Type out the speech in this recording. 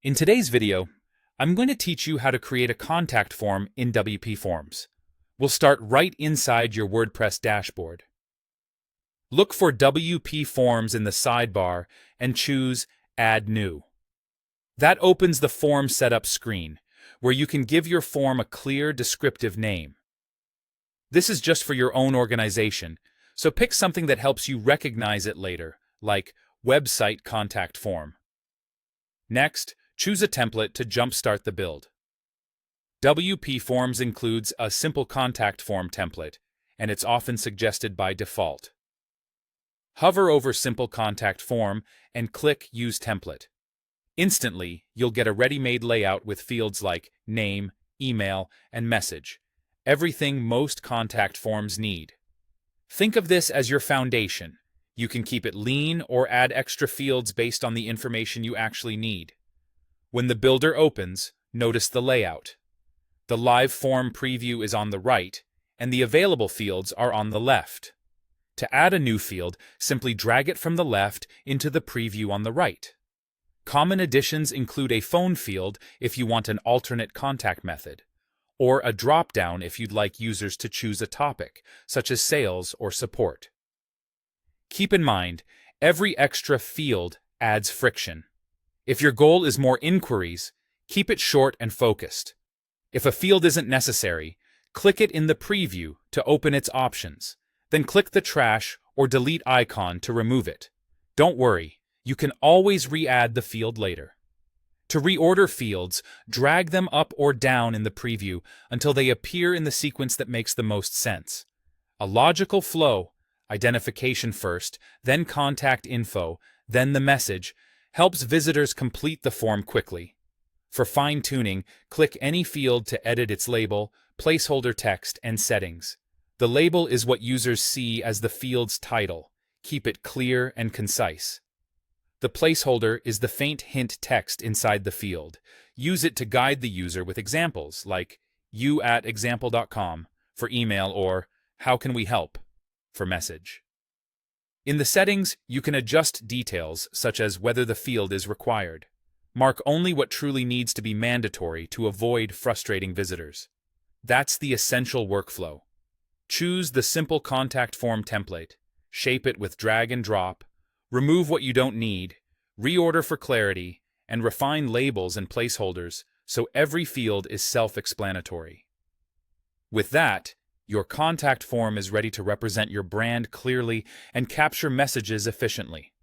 In today's video, I'm going to teach you how to create a contact form in WPForms. We'll start right inside your WordPress dashboard. Look for WPForms in the sidebar and choose Add New. That opens the form setup screen, where you can give your form a clear, descriptive name. This is just for your own organization, so pick something that helps you recognize it later, like Website Contact Form. Next, choose a template to jumpstart the build. WPForms includes a simple contact form template, and it's often suggested by default. Hover over Simple Contact Form and click Use Template. Instantly, you'll get a ready-made layout with fields like name, email, and message, everything most contact forms need. Think of this as your foundation. You can keep it lean or add extra fields based on the information you actually need. When the builder opens, notice the layout. The live form preview is on the right, and the available fields are on the left. To add a new field, simply drag it from the left into the preview on the right. Common additions include a phone field if you want an alternate contact method, or a drop-down if you'd like users to choose a topic, such as sales or support. Keep in mind, every extra field adds friction. If your goal is more inquiries, keep it short and focused. If a field isn't necessary, click it in the preview to open its options, then click the trash or delete icon to remove it. Don't worry, you can always re-add the field later. To reorder fields, drag them up or down in the preview until they appear in the sequence that makes the most sense. A logical flow, identification first, then contact info, then the message, helps visitors complete the form quickly. For fine-tuning, click any field to edit its label, placeholder text, and settings. The label is what users see as the field's title. Keep it clear and concise. The placeholder is the faint hint text inside the field. Use it to guide the user with examples like you@example.com for email or how can we help for message. In the settings, you can adjust details such as whether the field is required. Mark only what truly needs to be mandatory to avoid frustrating visitors. That's the essential workflow. Choose the simple contact form template, shape it with drag and drop, remove what you don't need, reorder for clarity, and refine labels and placeholders so every field is self-explanatory. With that, your contact form is ready to represent your brand clearly and capture messages efficiently.